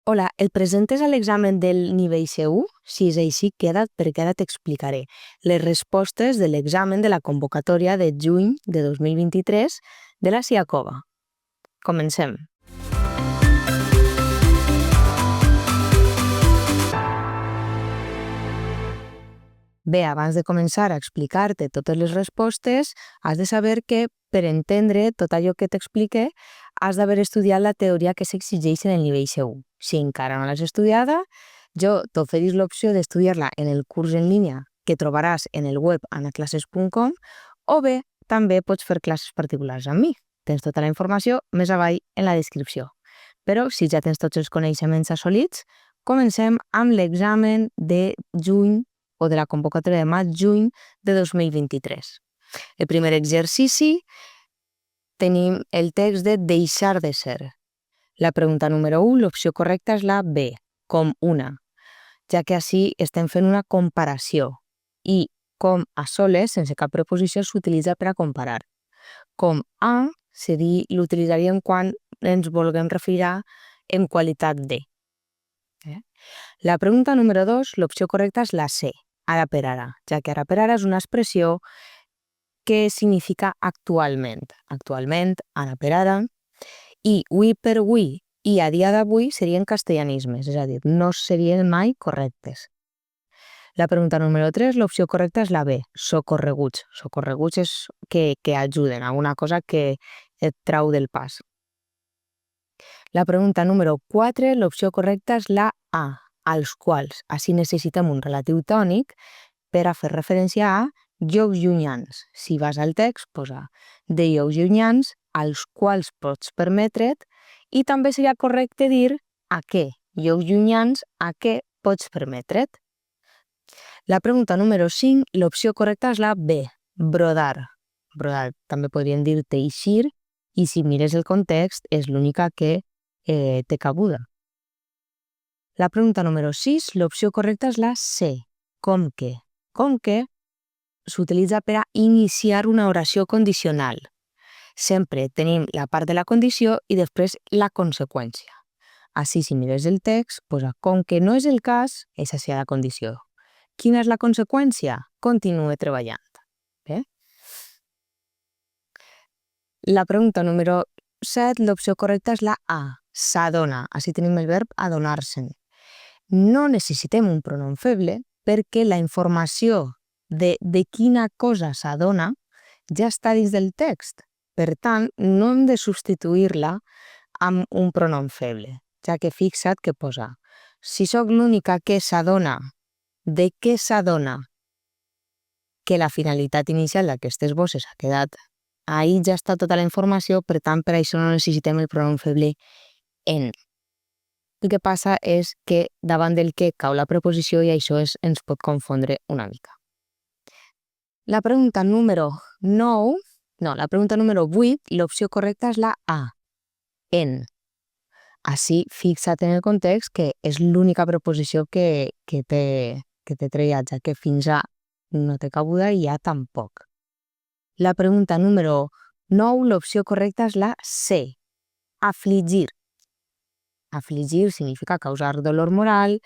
Hola, et presentes a l'examen del nivell C1? Si és així, queda't perquè ara t'explicaré les respostes de l'examen de la convocatòria de juny de 2023 de la Siacova. Comencem. Bé, abans de començar a explicar-te totes les respostes, has de saber que per entendre tot allò que t'explique has d'haver estudiat la teoria que s'exigeix en el nivell C1. Si encara no l'has estudiada, jo t'oferís l'opció d'estudiar-la en el curs en línia que trobaràs en el web anaclasses.com o bé també pots fer classes particulars amb mi. Tens tota la informació més avall en la descripció. Però si ja tens tots els coneixements assolits, comencem amb l'examen de juny o de la convocatòria de maig-juny de 2023. El primer exercici tenim el text de deixar de ser. La pregunta número 1, l'opció correcta és la B, com una, ja que així estem fent una comparació i com a soles, sense cap preposició, s'utilitza per a comparar. Com a l'utilitzaríem quan ens vulguem referir en qualitat de. La pregunta número 2, l'opció correcta és la C, ara per ara, ja que ara per ara és una expressió que significa actualment. Actualment, ara per ara, i ui per ui i a dia d'avui serien castellanismes, és a dir, no serien mai correctes. La pregunta número 3, l'opció correcta és la B, socorreguts. Socorreguts és que ajuden, alguna cosa que et trau del pas. La pregunta número 4, l'opció correcta és la A, als quals. Així necessitem un relatiu tònic per a fer referència a llocs llunyans. Si vas al text, posa de llocs llunyans als quals pots permetre't, i també seria correcte dir a què, llocs llunyans a què pots permetre't. La pregunta número 5, l'opció correcta és la B, brodar. Brodar també podríem dir teixir, i si mires el context és l'única que té cabuda. La pregunta número 6, l'opció correcta és la C, com que. Com que s'utilitza per a iniciar una oració condicional. Sempre tenim la part de la condició i després la conseqüència. Així, si mires el text, posa com que no és el cas, és així la condició. Quina és la conseqüència? Continue treballant. Bé? La pregunta número 7, l'opció correcta és la A, s'adona. Així tenim el verb adonar-se'n. No necessitem un pronom feble perquè la informació de quina cosa s'adona ja està dins del text. Per tant, no hem de substituir-la amb un pronom feble, ja que fixa't que posa si sóc l'única que s'adona de què s'adona que la finalitat inicial d'aquestes bosses ha quedat. Ahí ja està tota la informació, per tant, per això no necessitem el pronom feble en. El que passa és que davant del que cau la preposició i això ens pot confondre una mica. La pregunta número 8, l'opció correcta és la A, en. Així, fixa't en el context que és l'única preposició que té trellat, ja que fins a no té cabuda i ja tampoc. La pregunta número 9, l'opció correcta és la C, afligir. Afligir significa causar dolor moral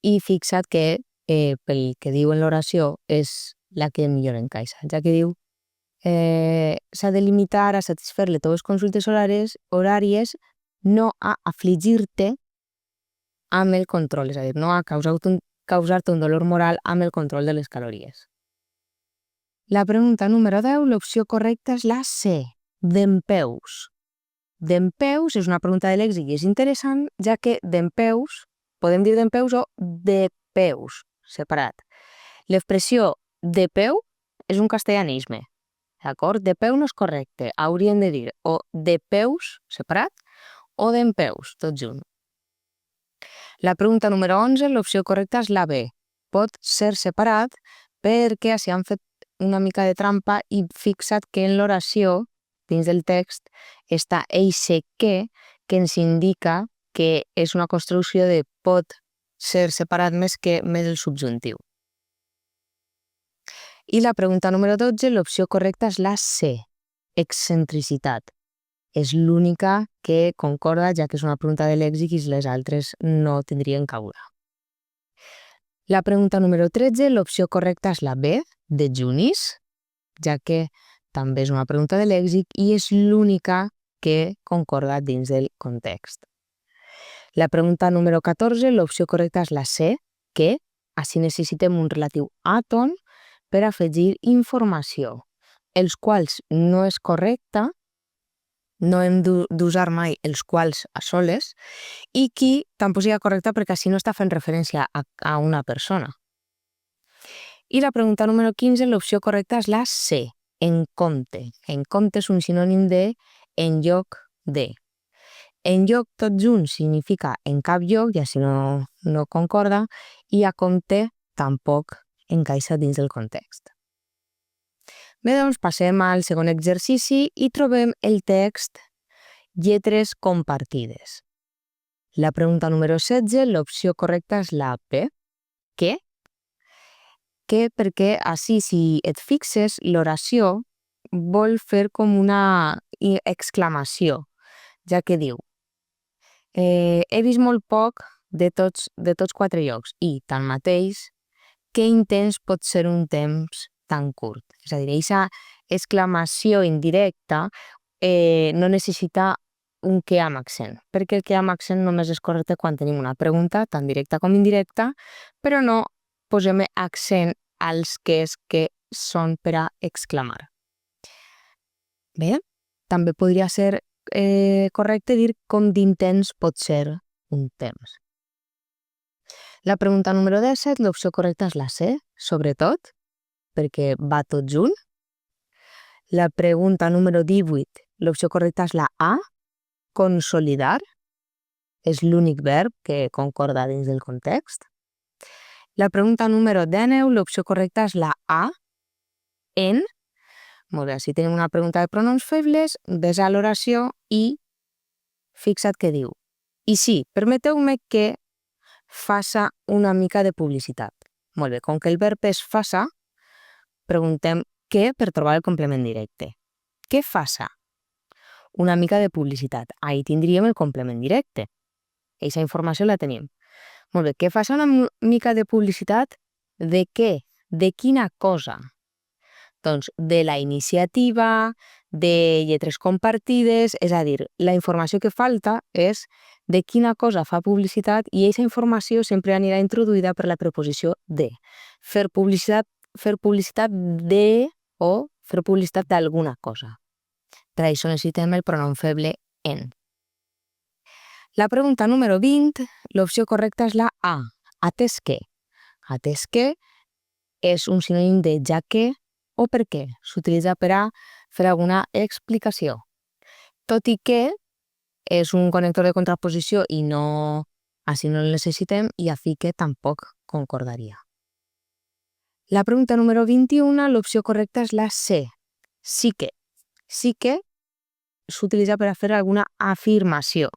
i fixa't que pel que diu en l'oració és la que millor encaixa, ja que diu s'ha de limitar a satisfer les teves consultes horàries, no a afligir-te amb el control, és a dir, no a causar-te un dolor moral amb el control de les calories. La pregunta número 10, l'opció correcta és la C, dempeus. Dempeus és una pregunta de lèxic i és interessant, ja que dempeus, podem dir dempeus o de peus, separat. L'expressió de peu és un castellanisme, d'acord? De peu no és correcte, hauríem de dir o de peus, separat, o dempeus, tot junt. La pregunta número 11, l'opció correcta és la B, pot ser separat perquè així han fet una mica de trampa i fixa't que en l'oració, dins del text, està eixe que ens indica que és una construcció de pot ser separat més el subjuntiu. I la pregunta número 12, l'opció correcta és la C, excentricitat. És l'única que concorda, ja que és una pregunta de lèxic i les altres no tindrien cabuda. La pregunta número 13, l'opció correcta és la B, de junis, ja que també és una pregunta de lèxic i és l'única que concorda dins del context. La pregunta número 14, l'opció correcta és la C, que així necessitem un relatiu àton per afegir informació, els quals no és correcte, no hem d'usar mai els quals a soles, i qui tampoc sigui correcta perquè així no està fent referència a una persona. I la pregunta número 15, l'opció correcta és la C, en compte. En compte és un sinònim de en lloc de. En lloc tot junt significa en cap lloc, i així no concorda, i a compte tampoc encaixa dins del context. Bé, doncs passem al segon exercici i trobem el text lletres compartides. La pregunta número 16, l'opció correcta és la P, que perquè així si et fixes l'oració vol fer com una exclamació, ja que diu he vist molt poc de tots 4 llocs i, tanmateix, què intens pot ser un temps tan curt? És a dir, aquesta exclamació indirecta no necessita un que amb accent, perquè el que amb accent només és correcte quan tenim una pregunta, tan directa com indirecta, però no posem accent als que són per a exclamar. Bé, també podria ser correcte dir com d'intens pot ser un temps. La pregunta número 17, l'opció correcta és la C, sobretot, perquè va tot junt. La pregunta número 18, l'opció correcta és la A, consolidar, és l'únic verb que concorda dins del context. La pregunta número 19, l'opció correcta és la A, en. Molt bé, així tenim una pregunta de pronoms febles, ves a l'oració i fixa't què diu. I sí, permeteu-me que faça una mica de publicitat. Molt bé, com que el verb és faça, preguntem què per trobar el complement directe. Què faça? Una mica de publicitat. Ahí tindríem el complement directe. Eixa informació la tenim. Molt bé, què faça una mica de publicitat? De què? De quina cosa? Doncs de la iniciativa, de lletres compartides, és a dir, la informació que falta és de quina cosa fa publicitat i aquesta informació sempre anirà introduïda per la preposició de. Fer publicitat de o fer publicitat d'alguna cosa. Per això necessitem el pronom feble en. La pregunta número 20, l'opció correcta és la A, atès que. Atès que és un sinònim de ja que o per què. S'utilitza per a fer alguna explicació. Tot i que és un connector de contraposició i així no el necessitem i així que tampoc concordaria. La pregunta número 21, l'opció correcta és la C, sí que. Sí que s'utilitza per a fer alguna afirmació.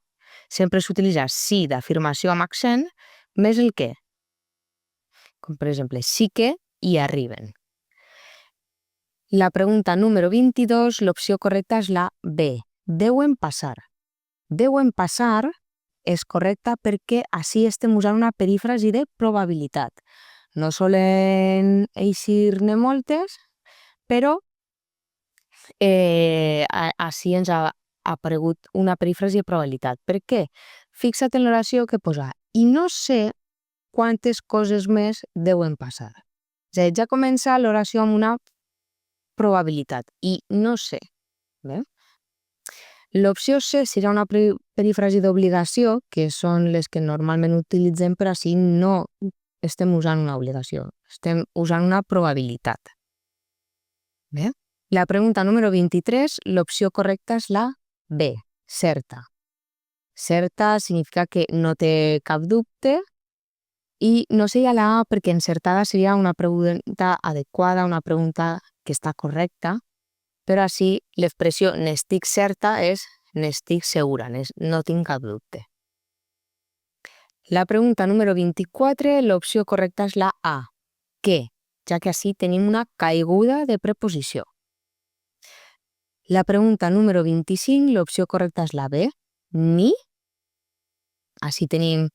Sempre s'utilitza sí d'afirmació amb accent més el què. Com per exemple, sí que hi arriben. La pregunta número 22, l'opció correcta és la B, deuen passar. Deuen passar és correcta perquè així estem usant una perífrasi de probabilitat. No solen eixir-ne moltes, però així ens ha aparegut una perífrasi de probabilitat. Per què? Fixa't en l'oració que posa i no sé quantes coses més deuen passar. És a dir, ja comença l'oració amb una probabilitat i no sé. Bé? L'opció C serà una perífrasi d'obligació, que són les que normalment utilitzem, però així no estem usant una obligació, estem usant una probabilitat. Bé? La pregunta número 23, l'opció correcta és la B, certa. Certa significa que no té cap dubte i no seria la A perquè encertada seria una pregunta adequada, una pregunta que està correcta, però així l'expressió n'estic certa és n'estic segura, no tinc cap dubte. La pregunta número 24, l'opció correcta és la A, que, ja que així tenim una caiguda de preposició. La pregunta número 25, l'opció correcta és la B, ni. Així tenim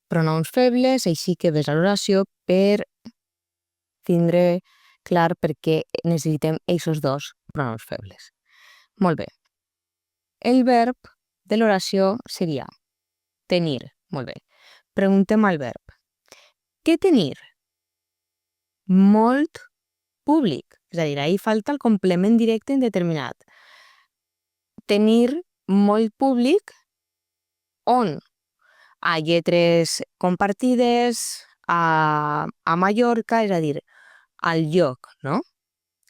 pronoms febles, així que ves a l'oració per tindre clar per què necessitem aquests dos pronoms febles. Molt bé. El verb de l'oració seria tenir. Molt bé. Preguntem al verb. Què tenir? Molt públic. És a dir, ahí falta el complement directe indeterminat. Tenir molt públic on? A lletres compartides, a Mallorca, és a dir, al lloc, no?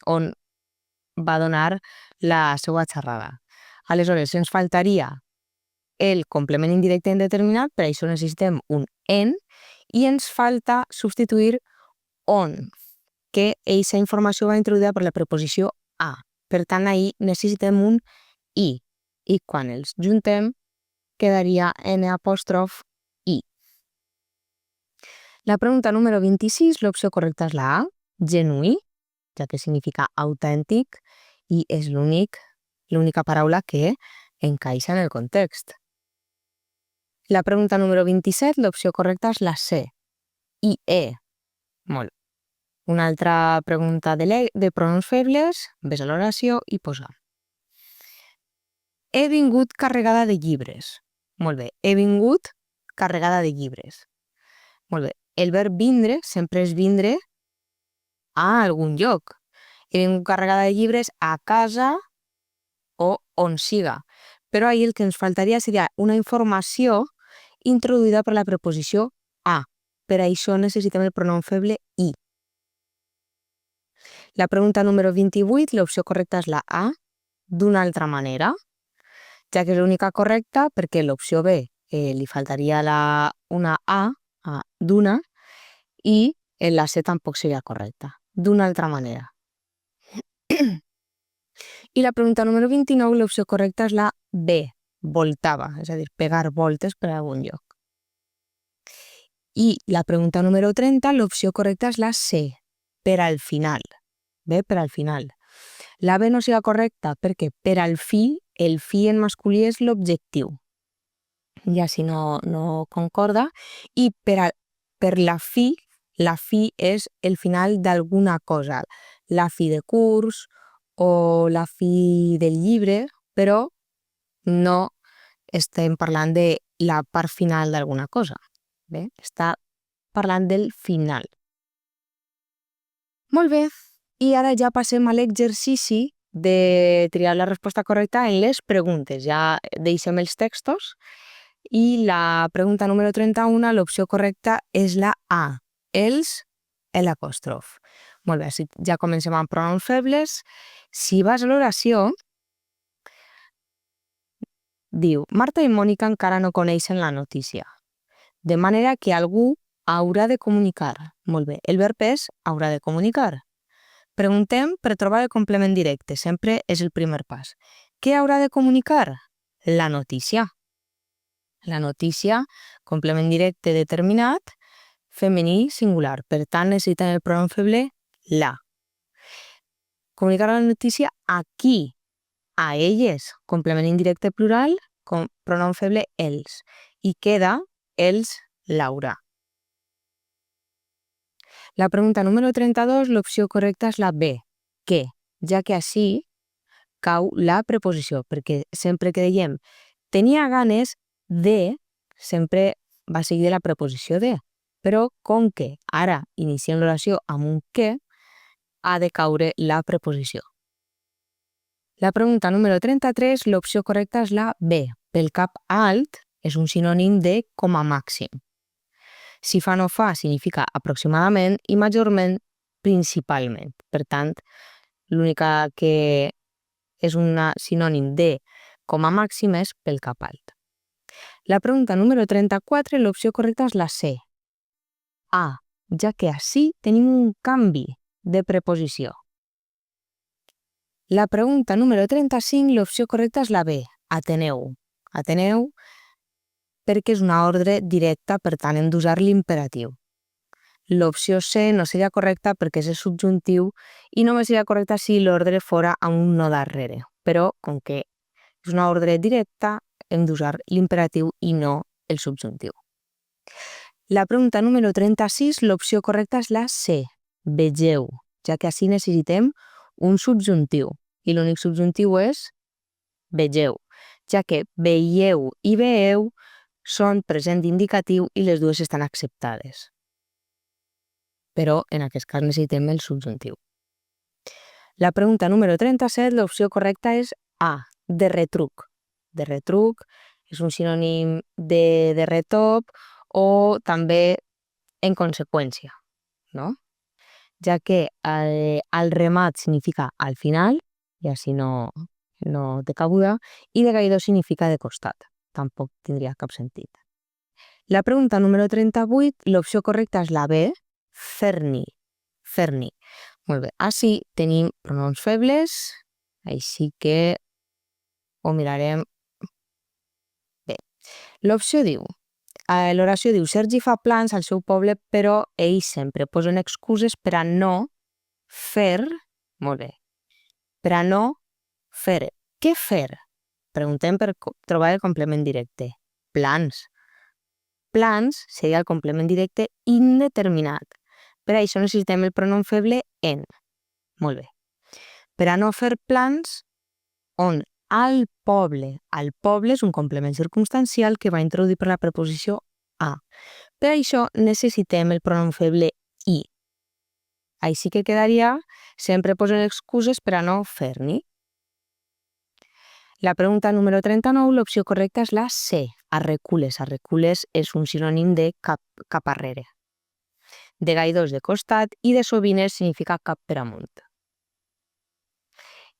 On va donar la seva xerrada. Aleshores, ens faltaria el complement indirecte indeterminat, per això necessitem un en, i ens falta substituir on, que aquesta informació va introduïda per la preposició a. Per tant, ahir necessitem un i. I quan els juntem, quedaria n''i. La pregunta número 26, l'opció correcta és la A, genuí, ja que significa autèntic i és l'única paraula que encaixa en el context. La pregunta número 27, l'opció correcta és la C, i-e. Molt. Una altra pregunta de pronoms febles, ves a l'oració i posa. He vingut carregada de llibres. Molt bé, he vingut carregada de llibres. Molt bé, el verb vindre sempre és vindre a algun lloc. He vingut carregada de llibres a casa o on siga. Però ahir el que ens faltaria seria una informació introduïda per la preposició a. Per això necessitem el pronom feble i. La pregunta número 28, l'opció correcta és la A, d'una altra manera, ja que és l'única correcta perquè l'opció B li faltaria una A, d'una, i la C tampoc seria correcta, d'una altra manera. I la pregunta número 29, l'opció correcta és la B, voltava, és a dir, pegar voltes per algun lloc. I la pregunta número 30, l'opció correcta és la C, per al final. Bé, per al final. La B no serà correcta perquè per al fi, el fi en masculí és l'objectiu. Ja si no concorda. I per la fi és el final d'alguna cosa. La fi de curs o la fi del llibre, però no estem parlant de la part final d'alguna cosa. Bé, està parlant del final. Molt bé. I ara ja passem a l'exercici de triar la resposta correcta en les preguntes. Ja deixem els textos i la pregunta número 31, l'opció correcta és la A, els, l'apòstrof. Molt bé, ja comencem amb pronoms febles. Si vas a l'oració, diu, Marta i Mònica encara no coneixen la notícia, de manera que algú haurà de comunicar. Molt bé, el verb és haurà de comunicar. Preguntem per trobar el complement directe, sempre és el primer pas. Què haurà de comunicar? La notícia. La notícia, complement directe determinat, femení singular. Per tant, necessitem el pronom feble la. Comunicar la notícia a qui? A elles, complement indirecte plural, pronom feble els. I queda els l'haurà. La pregunta número 32, l'opció correcta és la B, que, ja que així cau la preposició, perquè sempre que dèiem tenia ganes de, sempre va seguir de la preposició de, però com que ara iniciem l'oració amb un que, ha de caure la preposició. La pregunta número 33, l'opció correcta és la B, pel cap alt és un sinònim de com a màxim. Si fa no fa significa aproximadament i majorment principalment. Per tant, l'única que és un sinònim de com a màxim és pel cap alt. La pregunta número 34, l'opció correcta és la C. A, ja que així tenim un canvi de preposició. La pregunta número 35, l'opció correcta és la B. Ateneu. Ateneu perquè és una ordre directa, per tant hem d'usar l'imperatiu. L'opció C no seria correcta perquè és el subjuntiu i només seria correcta si l'ordre fora amb un no darrere. Però, com que és una ordre directa, hem d'usar l'imperatiu i no el subjuntiu. La pregunta número 36, l'opció correcta és la C, vegeu, ja que així necessitem un subjuntiu i l'únic subjuntiu és vegeu, ja que veieu i veeu són present indicatiu i les dues estan acceptades. Però en aquest cas necessitem el subjuntiu. La pregunta número 37, l'opció correcta és A, de retruc. De retruc és un sinònim de retop o també en conseqüència, no? Ja que al remat significa al final, i així no té cabuda, i de gaidor significa de costat. Tampoc tindria cap sentit. La pregunta número 38, l'opció correcta és la B, fer-ni. Fer-ni. Molt bé, així tenim pronoms febles, així que ho mirarem bé. L'opció diu, l'oració diu, Sergi fa plans al seu poble, però ells sempre posen excuses per a no fer, molt bé, per a no fer. Què fer? Preguntem per trobar el complement directe. Plans. Plans seria el complement directe indeterminat. Per a això necessitem el pronom feble en. Molt bé. Per a no fer plans, on al poble és un complement circumstancial que va introduir per la preposició a. Per això necessitem el pronom feble i. Així que quedaria, sempre posen excuses per a no fer-ni. La pregunta número 39, l'opció correcta és la C, arrecules. Arrecules és un sinònim de cap arrere. De gaidors de costat i de sovines significa cap per amunt.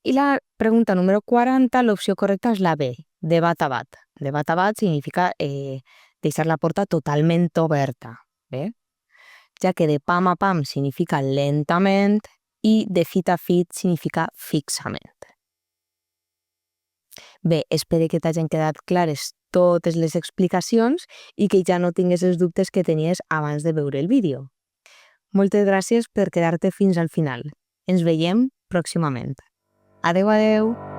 I la pregunta número 40, l'opció correcta és la B, de bat a bat. De bat a bat significa deixar la porta totalment oberta, bé? Ja que de pam a pam significa lentament i de fit a fit significa fixament. Bé, espero que t'hagin quedat clares totes les explicacions i que ja no tingues els dubtes que tenies abans de veure el vídeo. Moltes gràcies per quedar-te fins al final. Ens veiem pròximament. Adeu, adeu!